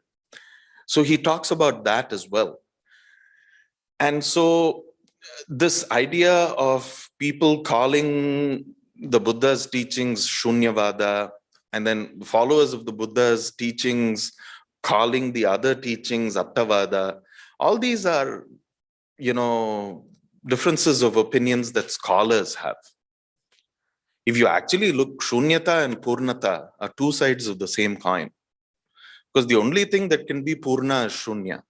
So he talks about that as well. And so this idea of people calling the Buddha's teachings Shunyavada, and then followers of the Buddha's teachings calling the other teachings Attavada, all these are, differences of opinions that scholars have. If you actually look, Shunyata and Purnata are two sides of the same coin. Because the only thing that can be Purna is Shunya.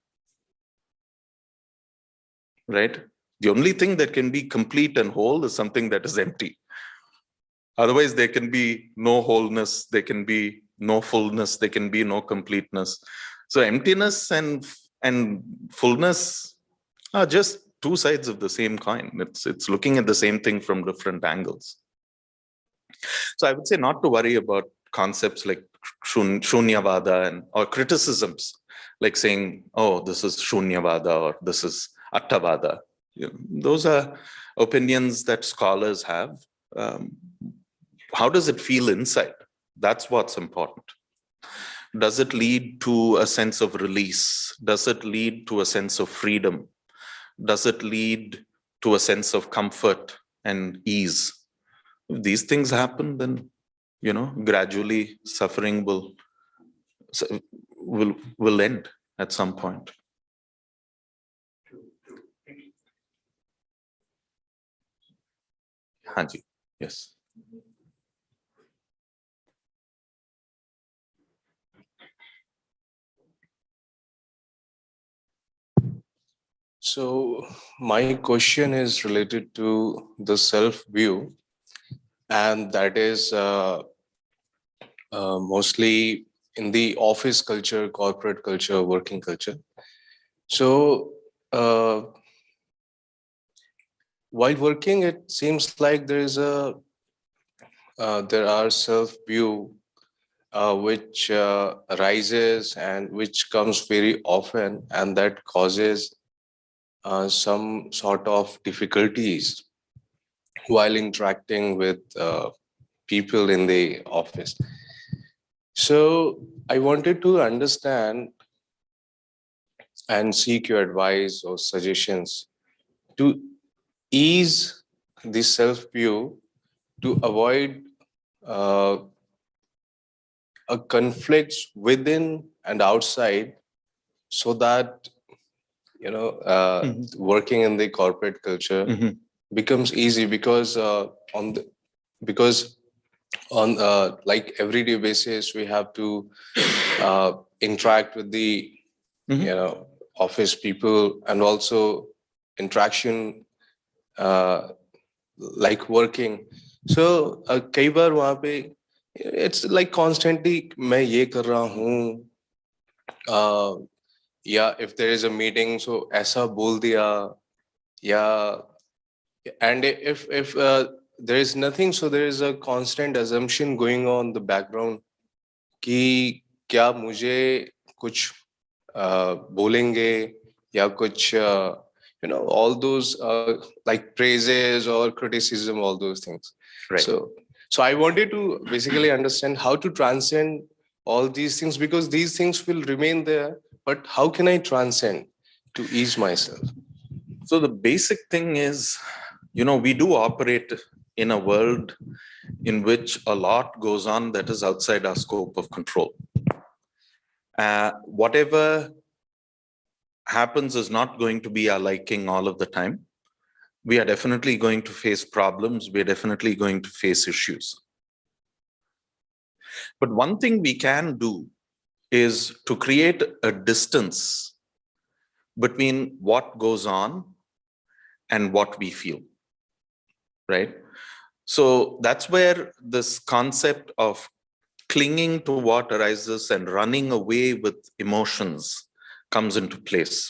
Right? The only thing that can be complete and whole is something that is empty. Otherwise, there can be no wholeness, there can be no fullness, there can be no completeness. So emptiness and fullness are just two sides of the same coin. It's looking at the same thing from different angles. So I would say not to worry about concepts like Shunyavada or criticisms, like saying, oh, this is Shunyavada or this is Attavada. Those are opinions that scholars have. How does it feel inside? That's what's important. Does it lead to a sense of release? Does it lead to a sense of freedom? Does it lead to a sense of comfort and ease? If these things happen, then, gradually suffering will end at some point. Hanji, yes. So my question is related to the self view, and that is mostly in the office culture, corporate culture, working culture. So while working, it seems like there are self view which arises and which comes very often, and that causes some sort of difficulties while interacting with people in the office. So I wanted to understand and seek your advice or suggestions to ease the self view to avoid uh, a conflicts within and outside, so that working in the corporate culture becomes easy, because on like everyday basis we have to interact with the office people, and also interaction like working. So कई बार वहाँ पे it's like constantly मैं ये कर रहा हूँ, या if there is a meeting so ऐसा बोल दिया, या and if there is nothing, so there is a constant assumption going on the background कि क्या मुझे कुछ बोलेंगे या कुछ all those like praises or criticism, all those things. Right. So I wanted to basically understand how to transcend all these things, because these things will remain there, but how can I transcend to ease myself? So the basic thing is, we do operate in a world in which a lot goes on that is outside our scope of control. Whatever happens is not going to be our liking all of the time. We are definitely going to face problems. We are definitely going to face issues. But one thing we can do is to create a distance between what goes on and what we feel, right? So that's where this concept of clinging to what arises and running away with emotions comes into place.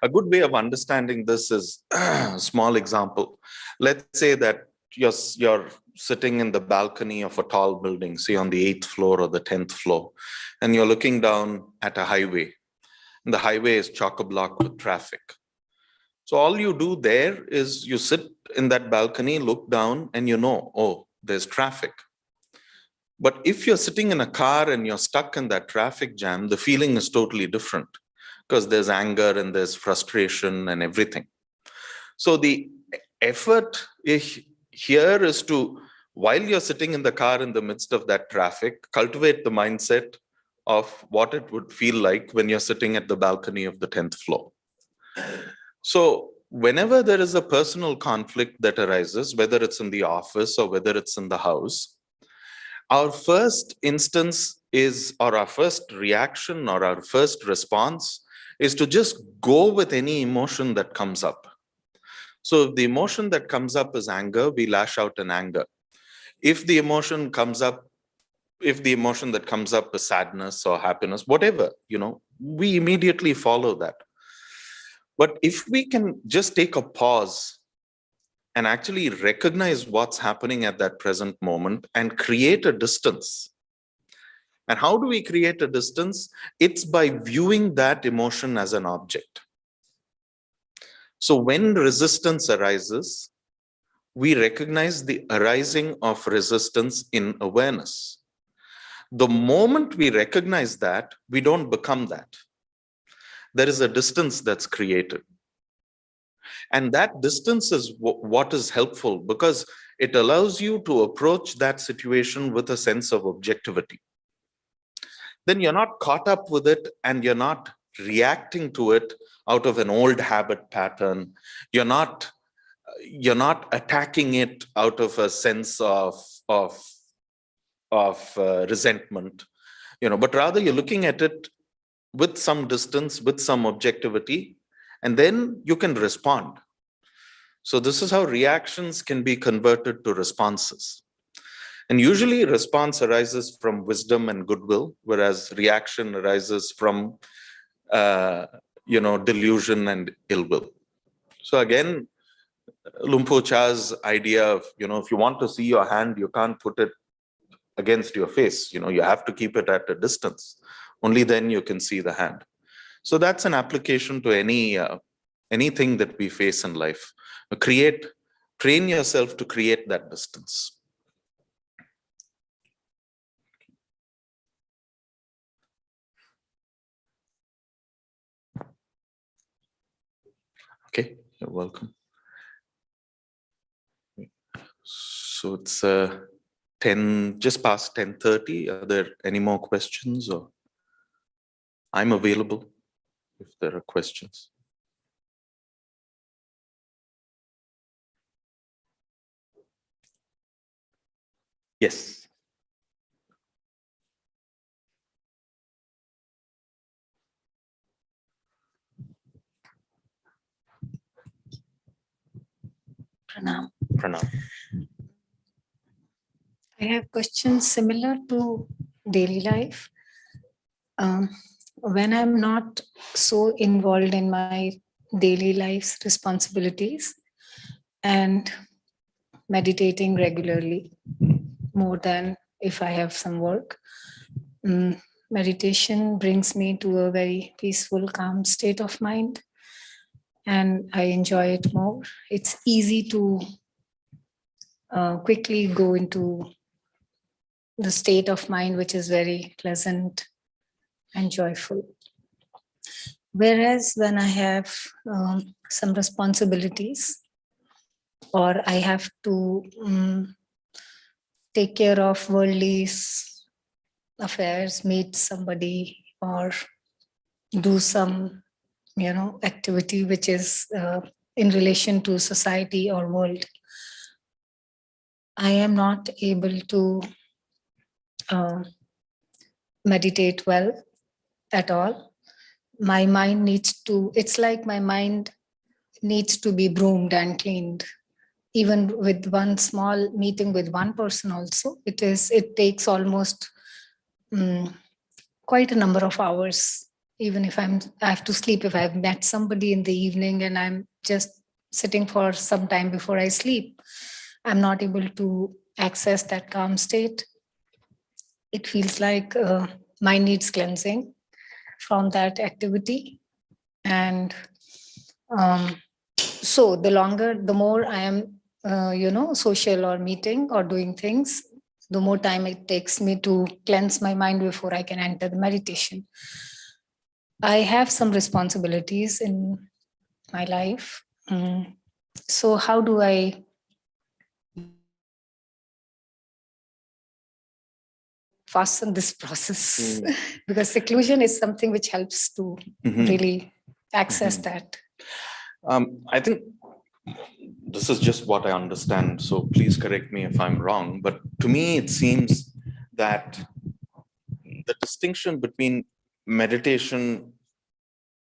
A good way of understanding this is a small example. Let's say that you're sitting in the balcony of a tall building, say on the 8th floor or the 10th floor, and you're looking down at a highway. And the highway is chock-a-block with traffic. So all you do there is you sit in that balcony, look down, and oh, there's traffic. But if you're sitting in a car and you're stuck in that traffic jam, the feeling is totally different, because there's anger and there's frustration and everything. So the effort here is to, while you're sitting in the car in the midst of that traffic, cultivate the mindset of what it would feel like when you're sitting at the balcony of the 10th floor. So whenever there is a personal conflict that arises, whether it's in the office or whether it's in the house, our first instance is, or our first reaction or our first response is to just go with any emotion that comes up. So if the emotion that comes up is anger, we lash out in anger. If the emotion that comes up is sadness or happiness, whatever, we immediately follow that. But if we can just take a pause and actually recognize what's happening at that present moment and create a distance. And how do we create a distance? It's by viewing that emotion as an object. So when resistance arises, we recognize the arising of resistance in awareness. The moment we recognize that, we don't become that. There is a distance that's created. And that distance is what is helpful, because it allows you to approach that situation with a sense of objectivity. Then you're not caught up with it and you're not reacting to it out of an old habit pattern. You're not attacking it out of a sense of resentment, but rather you're looking at it with some distance, with some objectivity, and then you can respond. So this is how reactions can be converted to responses. And usually response arises from wisdom and goodwill, whereas reaction arises from delusion and ill will. So again, Lumpo Cha's idea of, if you want to see your hand, you can't put it against your face. You have to keep it at a distance. Only then you can see the hand. So that's an application to anything that we face in life. Train yourself to create that distance. Okay, you're welcome. So it's 10, just past 10:30. Are there any more questions? Or I'm available if there are questions. Yes. Pranam. Pranam. I have questions similar to daily life. When I'm not so involved in my daily life's responsibilities and meditating regularly, more than if I have some work, meditation brings me to a very peaceful, calm state of mind, and I enjoy it more. It's easy to quickly go into the state of mind, which is very pleasant and joyful. Whereas when I have some responsibilities, or I have to take care of worldly affairs, meet somebody, or do some, activity which is in relation to society or world, I am not able to meditate well at all. My mind it's like my mind needs to be broomed and cleaned. Even with one small meeting with one person also, it takes almost quite a number of hours. Even if I have to sleep, if I've met somebody in the evening and I'm just sitting for some time before I sleep, I'm not able to access that calm state. It feels like mind needs cleansing from that activity. And so the more I am, social or meeting or doing things, the more time it takes me to cleanse my mind before I can enter the meditation. I have some responsibilities in my life. So how do I fasten this process? Because seclusion is something which helps to really access that. I think this is just what I understand, so please correct me if I'm wrong, but to me it seems that the distinction between meditation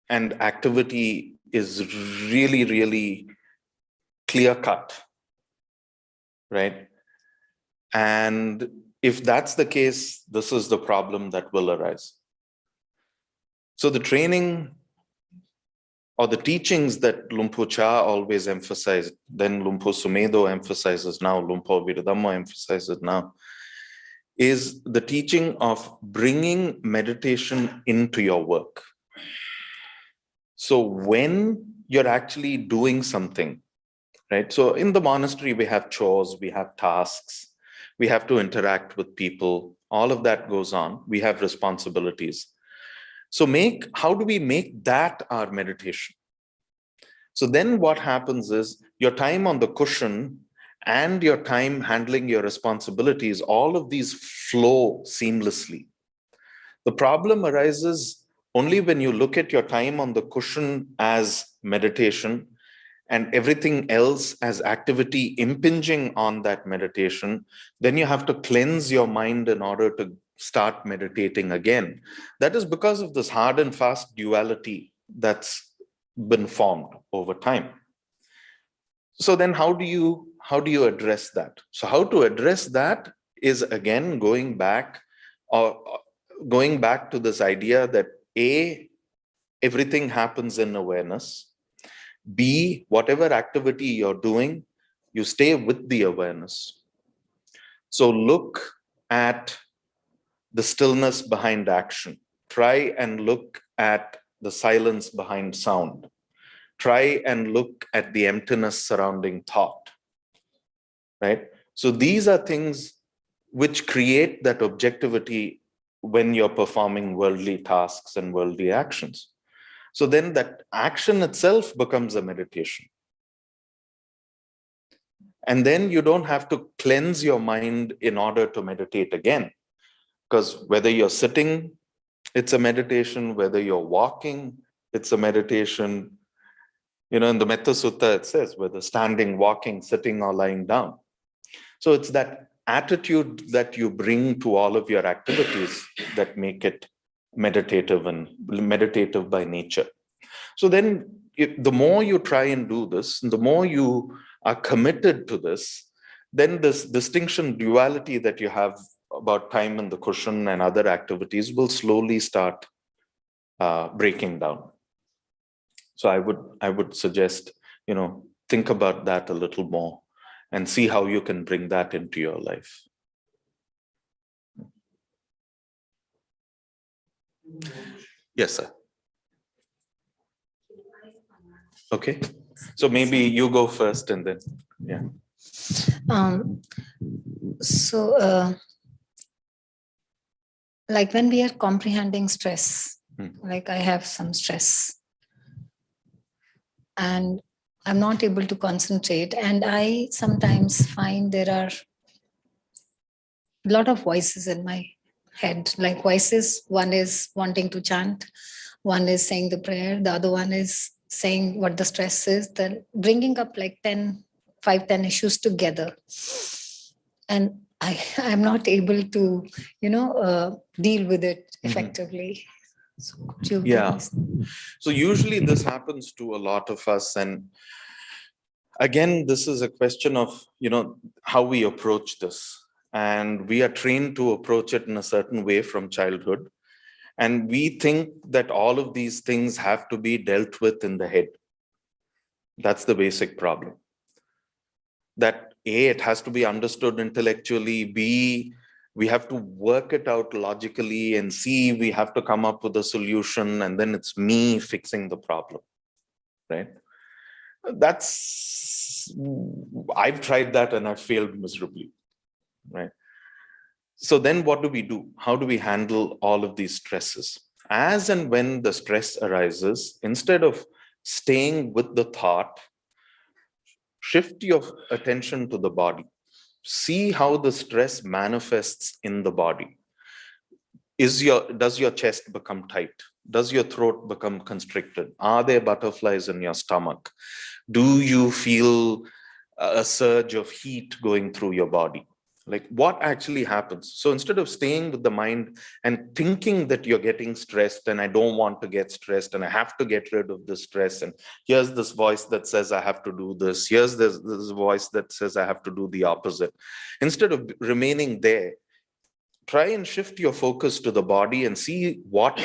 and activity is really, really clear cut, right? And if that's the case, this is the problem that will arise. So the training or the teachings that Lumpo Cha always emphasized, then Lumpo Sumedo emphasizes now, Lumpo Viradhamma emphasizes now, is the teaching of bringing meditation into your work. So when you're actually doing something, right? So in the monastery, we have chores, we have tasks, we have to interact with people. All of that goes on. We have responsibilities. So how do we make that our meditation? So then what happens is your time on the cushion and your time handling your responsibilities, all of these flow seamlessly. The problem arises only when you look at your time on the cushion as meditation and everything else as activity impinging on that meditation. Then you have to cleanse your mind in order to start meditating again. That is because of this hard and fast duality that's been formed over time. So then how do you address that? So how to address that is again going back to this idea that everything happens in awareness. B, whatever activity you're doing, you stay with the awareness. So look at the stillness behind action. Try and look at the silence behind sound. Try and look at the emptiness surrounding thought, right? So these are things which create that objectivity when you're performing worldly tasks and worldly actions. So then that action itself becomes a meditation. And then you don't have to cleanse your mind in order to meditate again. Because whether you're sitting, it's a meditation. Whether you're walking, it's a meditation. You know, in the Metta Sutta, it says whether standing, walking, sitting, or lying down. So it's that attitude that you bring to all of your activities that make it meditative and meditative by nature. So then the more you try and do this, the more you are committed to this, then this distinction duality that you have about time in the cushion and other activities will slowly start breaking down. So I would suggest, think about that a little more and see how you can bring that into your life. Yes, sir. Okay. So maybe you go first and then, yeah. So like when we are comprehending stress, like I have some stress and I'm not able to concentrate, and I sometimes find there are a lot of voices in my head, like voices. One is wanting to chant, one is saying the prayer, the other one is saying what the stress is, then bringing up like 10 issues together. And I'm not able to, deal with it effectively. So could you Yeah. please- So usually this happens to a lot of us. And again, this is a question of, how we approach this. And we are trained to approach it in a certain way from childhood. And we think that all of these things have to be dealt with in the head. That's the basic problem. That A, it has to be understood intellectually. B, we have to work it out logically. And C, we have to come up with a solution. And then it's me fixing the problem, right? I've tried that and I've failed miserably, right? So then what do we do? How do we handle all of these stresses? As and when the stress arises, instead of staying with the thought, shift your attention to the body. See how the stress manifests in the body. Does your chest become tight? Does your throat become constricted? Are there butterflies in your stomach? Do you feel a surge of heat going through your body? Like what actually happens? So instead of staying with the mind and thinking that you're getting stressed and I don't want to get stressed and I have to get rid of this stress, and here's this voice that says I have to do this, here's this voice that says I have to do the opposite. Instead of remaining there, try and shift your focus to the body and see what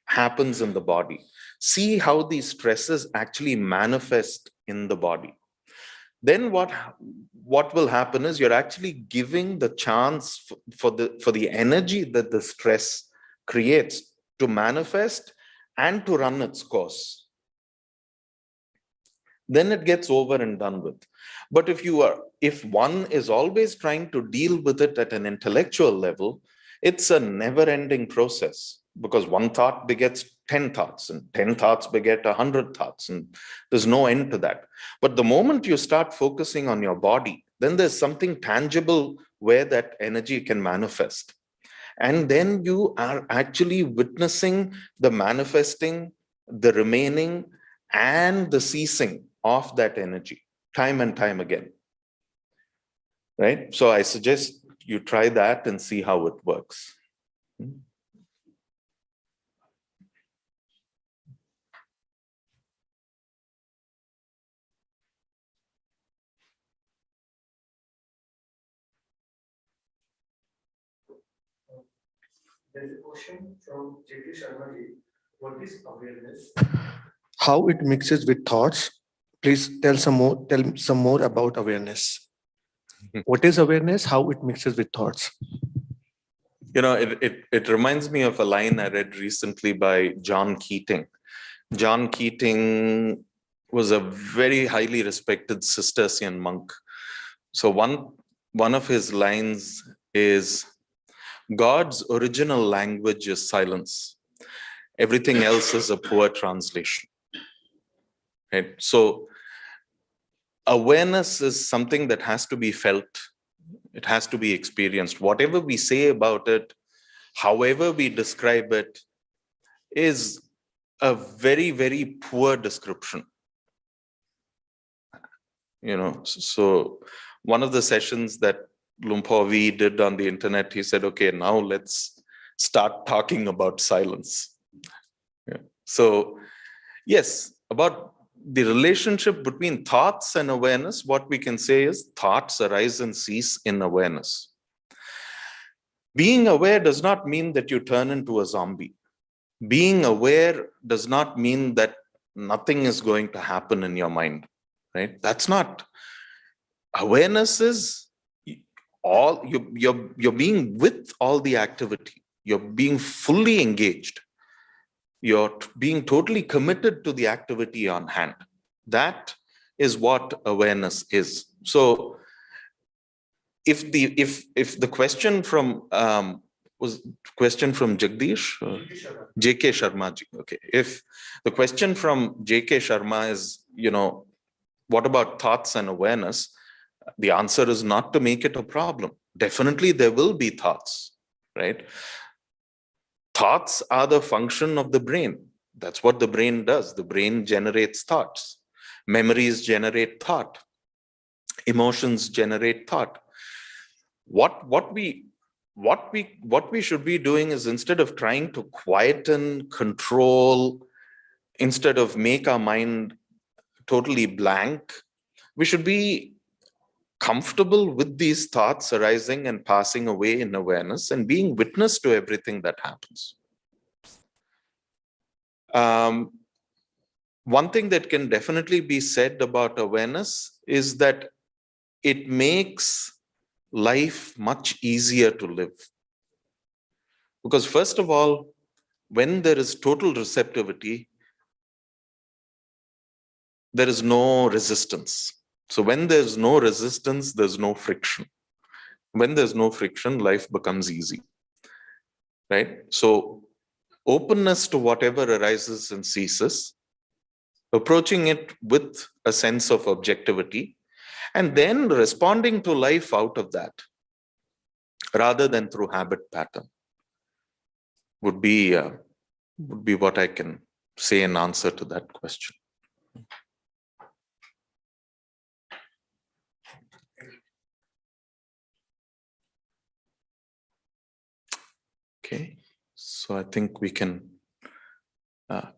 happens in the body. See how these stresses actually manifest in the body. Then what will happen is you're actually giving the chance for the energy that the stress creates to manifest and to run its course. Then it gets over and done with. But if one is always trying to deal with it at an intellectual level, it's a never-ending process, because one thought begets 10 thoughts, and 10 thoughts beget 100 thoughts, and there's no end to that. But the moment you start focusing on your body, then there's something tangible where that energy can manifest. And then you are actually witnessing the manifesting, the remaining, and the ceasing of that energy time and time again. Right? So I suggest you try that and see how it works. There's a question from J.K. Sharma ji. What is awareness? How it mixes with thoughts? Please tell some more about awareness. What is awareness? How it mixes with thoughts? You know, it reminds me of a line I read recently by John Keating. John Keating was a very highly respected Cistercian monk. So one of his lines is, God's original language is silence. Everything else is a poor translation. Right? So awareness is something that has to be felt. It has to be experienced. Whatever we say about it, however we describe it, is a very, very poor description. You know, so one of the sessions that Lumpur V did on the internet, he said, okay, now let's start talking about silence. Yeah. So yes, about the relationship between thoughts and awareness, what we can say is thoughts arise and cease in awareness. Being aware does not mean that you turn into a zombie. Being aware does not mean that nothing is going to happen in your mind, right? That's not. Awareness is all, you're being with all the activity. You're being fully engaged. You're being totally committed to the activity on hand. That is what awareness is. So if the question from was question from Jagdish, JK Sharma ji. Okay. If the question from JK Sharma is, you know, what about thoughts and awareness? The answer is not to make it a problem. Definitely there will be thoughts, right? Thoughts are the function of the brain. That's what the brain does. The brain generates thoughts. Memories generate thought. Emotions generate thought. What we should be doing is, instead of trying to quieten, control, instead of make our mind totally blank, we should be comfortable with these thoughts arising and passing away in awareness and being witness to everything that happens. One thing that can definitely be said about awareness is that it makes life much easier to live. Because first of all, when there is total receptivity, there is no resistance. So when there's no resistance, there's no friction. When there's no friction, life becomes easy, right? So openness to whatever arises and ceases, approaching it with a sense of objectivity, and then responding to life out of that, rather than through habit pattern, would be what I can say in answer to that question. Okay, so I think we can